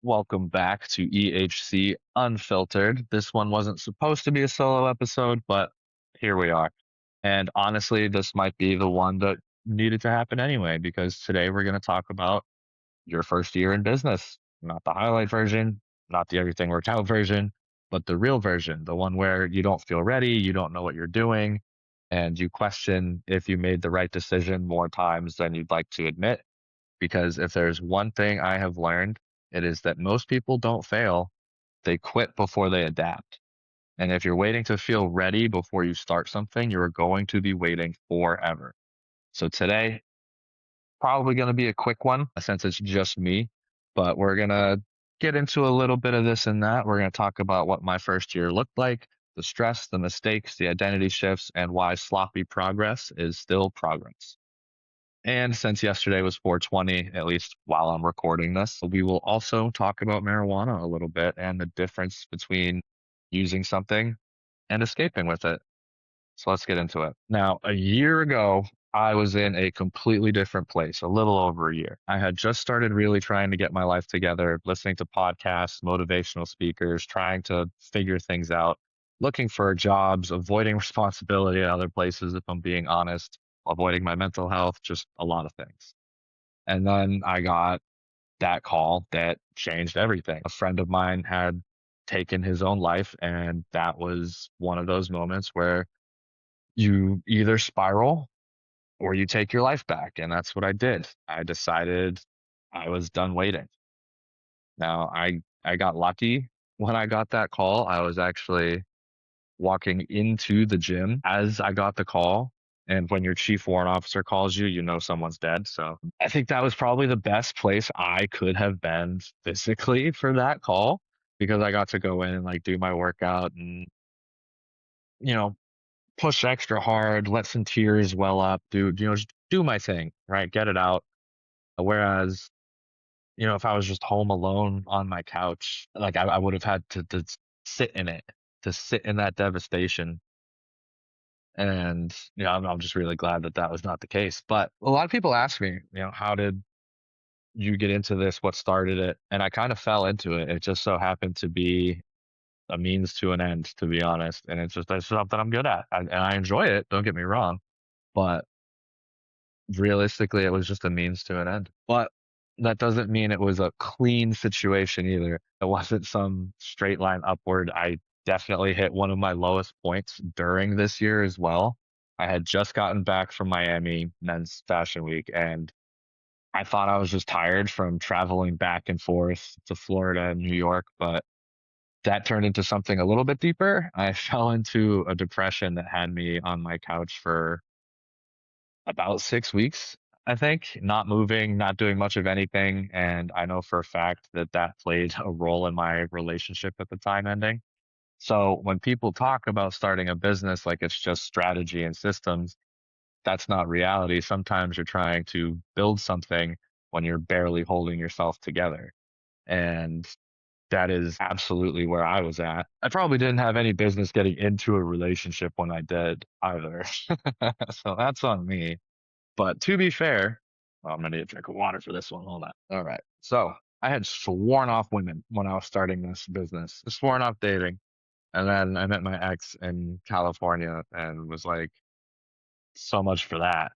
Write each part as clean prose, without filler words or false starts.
Welcome back to EHC Unfiltered. This one wasn't supposed to be a solo episode, but here we are. And honestly, this might be the one that needed to happen anyway, because today we're going to talk about your first year in business. Not the highlight version, not the everything worked out version, but the real version, the one where you don't feel ready, you don't know what you're doing, and you question if you made the right decision more times than you'd like to admit. Because if there's one thing I have learned, it is that most people don't fail, they quit before they adapt. And if you're waiting to feel ready before you start something, you're going to be waiting forever. So today, probably going to be a quick one since it's just me, but we're going to get into a little bit of this and that. We're going to talk about what my first year looked like, the stress, the mistakes, the identity shifts, and why sloppy progress is still progress. And since yesterday was 420, at least while I'm recording this, we will also talk about marijuana a little bit and the difference between using something and escaping with it. So let's get into it. Now, a year ago, I was in a completely different place, a little over a year. I had just started really trying to get my life together, listening to podcasts, motivational speakers, trying to figure things out, looking for jobs, avoiding responsibility at other places, if I'm being honest, avoiding my mental health, just a lot of things. And then I got that call that changed everything. A friend of mine had taken his own life, and that was one of those moments where you either spiral or you take your life back. And that's what I did. I decided I was done waiting. Now, I got lucky when I got that call. I was actually walking into the gym as I got the call. And when your chief warrant officer calls you, you know someone's dead. So I think that was probably the best place I could have been physically for that call because I got to go in and like do my workout and, you know, push extra hard, let some tears well up, just do my thing, right? Get it out. Whereas, if I was just home alone on my couch, like I would have had to sit in it, to sit in that devastation. And, I'm just really glad that that was not the case. But a lot of people ask me, how did you get into this? What started it? And I kind of fell into it. It just so happened to be a means to an end, to be honest. And that's something I'm good at. And I enjoy it. Don't get me wrong. But realistically, it was just a means to an end. But that doesn't mean it was a clean situation either. It wasn't some straight line upward. I definitely hit one of my lowest points during this year as well. I had just gotten back from Miami Men's Fashion Week, and I thought I was just tired from traveling back and forth to Florida and New York, but that turned into something a little bit deeper. I fell into a depression that had me on my couch for about 6 weeks, I think, not moving, not doing much of anything. And I know for a fact that that played a role in my relationship at the time ending. So when people talk about starting a business like it's just strategy and systems, that's not reality. Sometimes you're trying to build something when you're barely holding yourself together. And that is absolutely where I was at. I probably didn't have any business getting into a relationship when I did either. So that's on me. But to be fair, well, I'm gonna need a drink of water for this one. Hold on. All right. So I had sworn off women when I was starting this business, sworn off dating. And then I met my ex in California and was like, so much for that.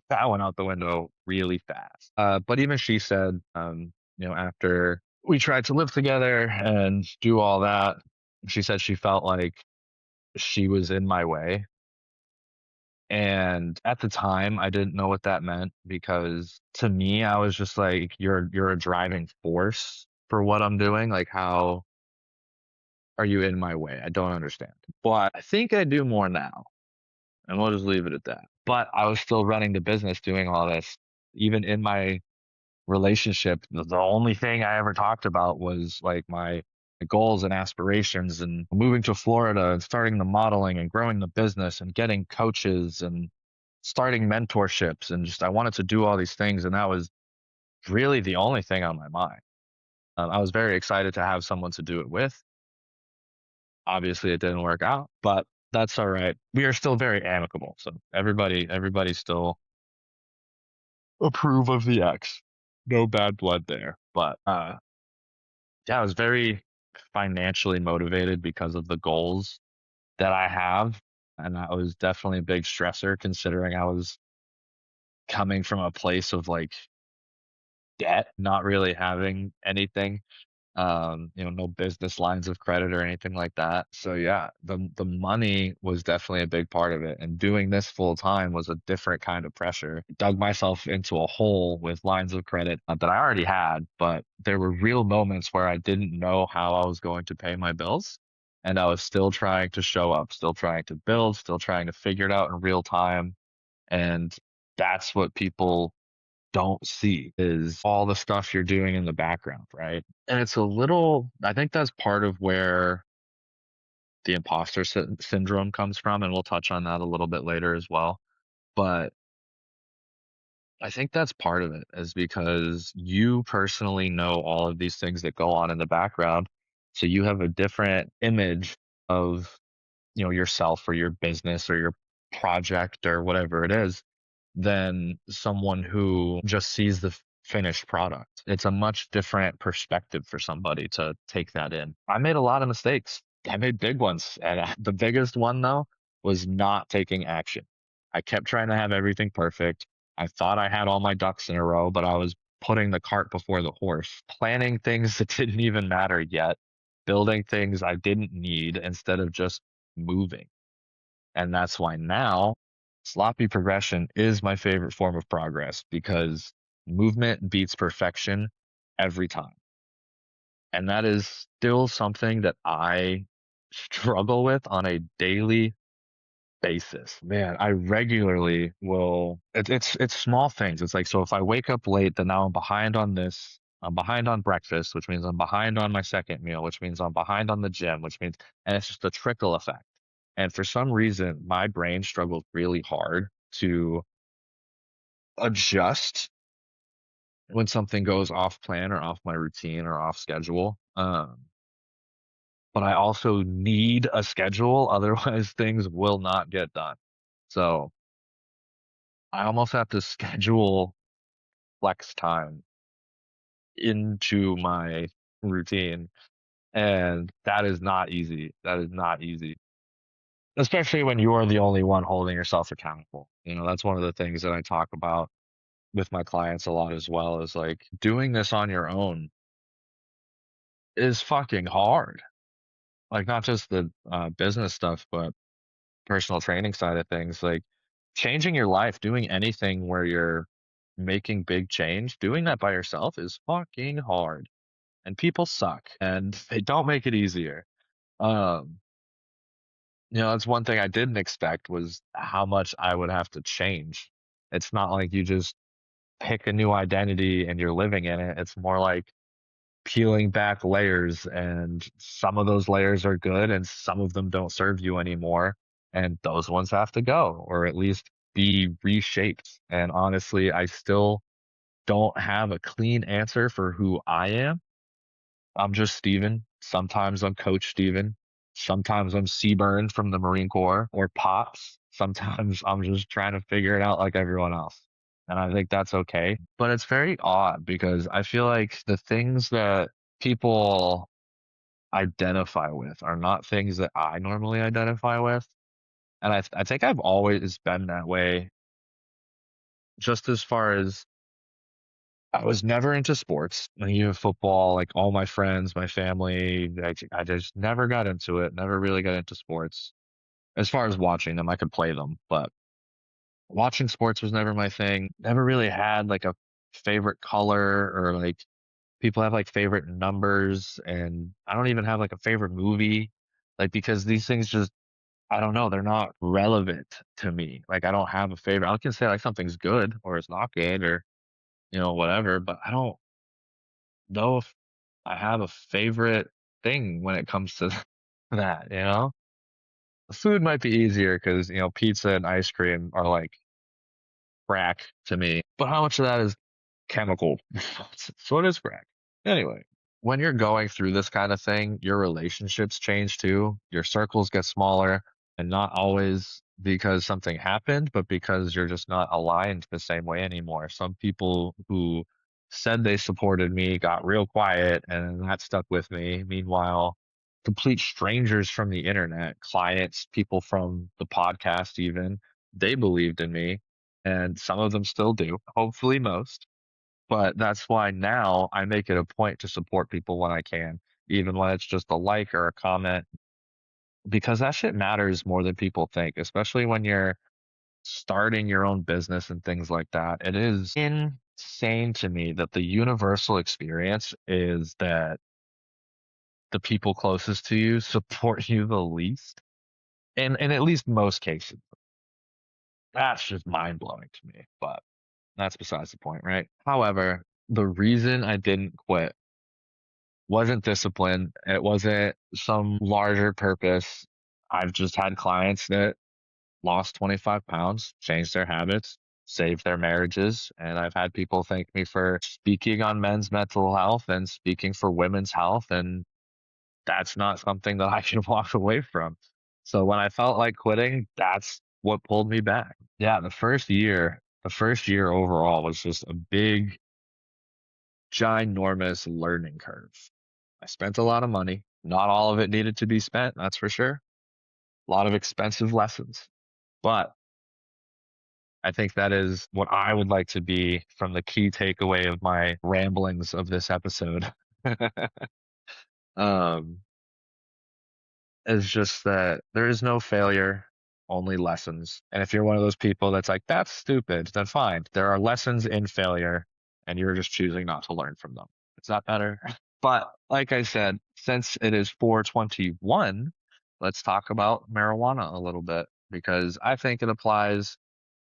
That went out the window really fast. But even she said, after we tried to live together and do all that, she said she felt like she was in my way. And at the time, I didn't know what that meant because to me, I was just like, you're a driving force for what I'm doing. Like, how are you in my way? I don't understand. But I think I do more now, and we'll just leave it at that. But I was still running the business, doing all this. Even in my relationship, the only thing I ever talked about was like my goals and aspirations and moving to Florida and starting the modeling and growing the business and getting coaches and starting mentorships and just I wanted to do all these things and that was really the only thing on my mind. I was very excited to have someone to do it with. Obviously, it didn't work out, but that's all right. We are still very amicable, so everybody still approve of the ex. No bad blood there, but yeah, I was very financially motivated because of the goals that I have. And that was definitely a big stressor considering I was coming from a place of like debt, not really having anything, no business lines of credit or anything like that. So yeah, the money was definitely a big part of it. And doing this full time was a different kind of pressure. Dug myself into a hole with lines of credit that I already had, but there were real moments where I didn't know how I was going to pay my bills. And I was still trying to show up, still trying to build, still trying to figure it out in real time. And that's what people don't see is all the stuff you're doing in the background, right? And it's a little, I think that's part of where the imposter syndrome comes from. And we'll touch on that a little bit later as well. But I think that's part of it is because you personally know all of these things that go on in the background. So you have a different image of, yourself or your business or your project or whatever it is than someone who just sees the finished product. It's a much different perspective for somebody to take that in. I made a lot of mistakes. I made big ones. And the biggest one, though, was not taking action. I kept trying to have everything perfect. I thought I had all my ducks in a row, but I was putting the cart before the horse, planning things that didn't even matter yet, building things I didn't need instead of just moving. And that's why now sloppy progression is my favorite form of progress because movement beats perfection every time. And that is still something that I struggle with on a daily basis. Man, I regularly will it's small things. It's like so if I wake up late, then now I'm behind on this. I'm behind on breakfast, which means I'm behind on my second meal, which means I'm behind on the gym, which means and it's just a trickle effect. And for some reason, my brain struggled really hard to adjust when something goes off plan or off my routine or off schedule. But I also need a schedule, otherwise things will not get done. So I almost have to schedule flex time into my routine. And that is not easy. That is not easy. Especially when you're the only one holding yourself accountable. That's one of the things that I talk about with my clients a lot as well is like doing this on your own is fucking hard. Like not just the business stuff, but personal training side of things. Like changing your life, doing anything where you're making big change, doing that by yourself is fucking hard. And people suck and they don't make it easier. Um, that's one thing I didn't expect was how much I would have to change. It's not like you just pick a new identity and you're living in it. It's more like peeling back layers, and some of those layers are good and some of them don't serve you anymore. And those ones have to go or at least be reshaped. And honestly, I still don't have a clean answer for who I am. I'm just Steven. Sometimes I'm Coach Steven. Sometimes I'm Seaburn from the Marine Corps or Pops. Sometimes I'm just trying to figure it out like everyone else. And I think that's okay. But it's very odd because I feel like the things that people identify with are not things that I normally identify with. And I think I've always been that way, just as far as I was never into sports. Like even football, like all my friends, my family, I just never got into it. Never really got into sports. As far as watching them, I could play them, but watching sports was never my thing. Never really had like a favorite color or like people have like favorite numbers, and I don't even have like a favorite movie. Like because these things just I don't know, they're not relevant to me. Like I don't have a favorite. I can say like something's good or it's not good or whatever, but I don't know if I have a favorite thing when it comes to that. Food might be easier because, pizza and ice cream are like crack to me. But how much of that is chemical? So it is crack. Anyway, when you're going through this kind of thing, your relationships change too. Your circles get smaller and not always because something happened, but because you're just not aligned the same way anymore. Some people who said they supported me, got real quiet, and that stuck with me. Meanwhile, complete strangers from the internet, clients, people from the podcast, even, they believed in me. And some of them still do, hopefully, most. But that's why now I make it a point to support people when I can, even when it's just a like or a comment, because that shit matters more than people think, especially when you're starting your own business and things like that. It is insane to me that the universal experience is that the people closest to you support you the least. In at least most cases. That's just mind blowing to me. But that's besides the point, right? However, the reason I didn't quit wasn't discipline. It wasn't some larger purpose. I've just had clients that lost 25 pounds, changed their habits, saved their marriages. And I've had people thank me for speaking on men's mental health and speaking for women's health. And that's not something that I can walk away from. So when I felt like quitting, that's what pulled me back. Yeah, the first year overall was just a big, ginormous learning curve. I spent a lot of money. Not all of it needed to be spent, that's for sure. A lot of expensive lessons. But I think that is what I would like to be from the key takeaway of my ramblings of this episode. um, is just that there is no failure, only lessons. And if you're one of those people that's like, that's stupid, then fine. There are lessons in failure, and you're just choosing not to learn from them. Is that better? But like I said, since it is 421, let's talk about marijuana a little bit because I think it applies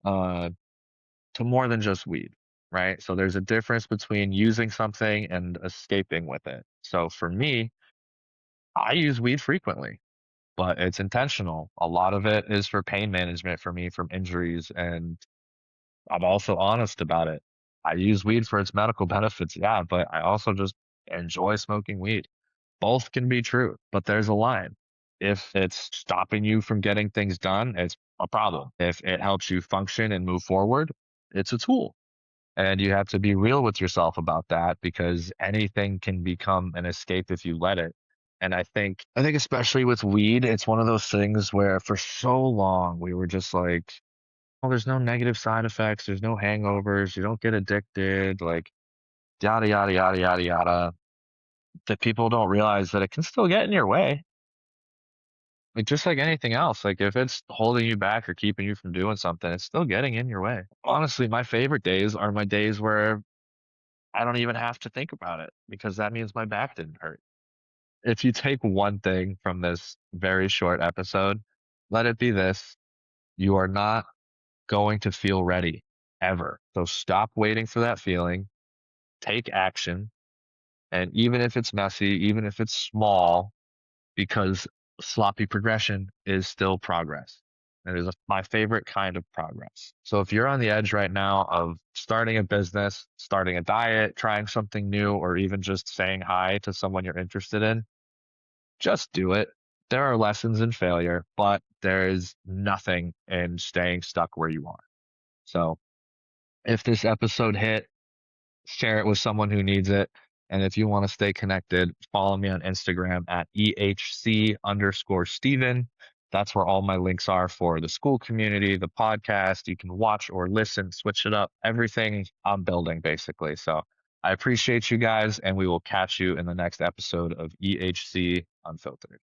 uh, to more than just weed, right? So there's a difference between using something and escaping with it. So for me, I use weed frequently, but it's intentional. A lot of it is for pain management for me from injuries, and I'm also honest about it. I use weed for its medical benefits, yeah, but I also just enjoy smoking weed. Both can be true, but there's a line. If it's stopping you from getting things done, it's a problem. If it helps you function and move forward, it's a tool. And you have to be real with yourself about that because anything can become an escape if you let it. And I think especially with weed, it's one of those things where for so long we were just like, oh, there's no negative side effects, there's no hangovers, you don't get addicted, like yada yada yada yada yada. That people don't realize that it can still get in your way. Like just like anything else, like if it's holding you back or keeping you from doing something, it's still getting in your way. Honestly, my favorite days are my days where I don't even have to think about it because that means my back didn't hurt. If you take one thing from this very short episode, let it be this. You are not going to feel ready ever. So stop waiting for that feeling, take action. And even if it's messy, even if it's small, because sloppy progression is still progress. It is my favorite kind of progress. So if you're on the edge right now of starting a business, starting a diet, trying something new, or even just saying hi to someone you're interested in, just do it. There are lessons in failure, but there is nothing in staying stuck where you are. So if this episode hit, share it with someone who needs it. And if you want to stay connected, follow me on Instagram at EHC_Steven. That's where all my links are for the school community, the podcast. You can watch or listen, switch it up, everything I'm building basically. So I appreciate you guys, and we will catch you in the next episode of EHC Unfiltered.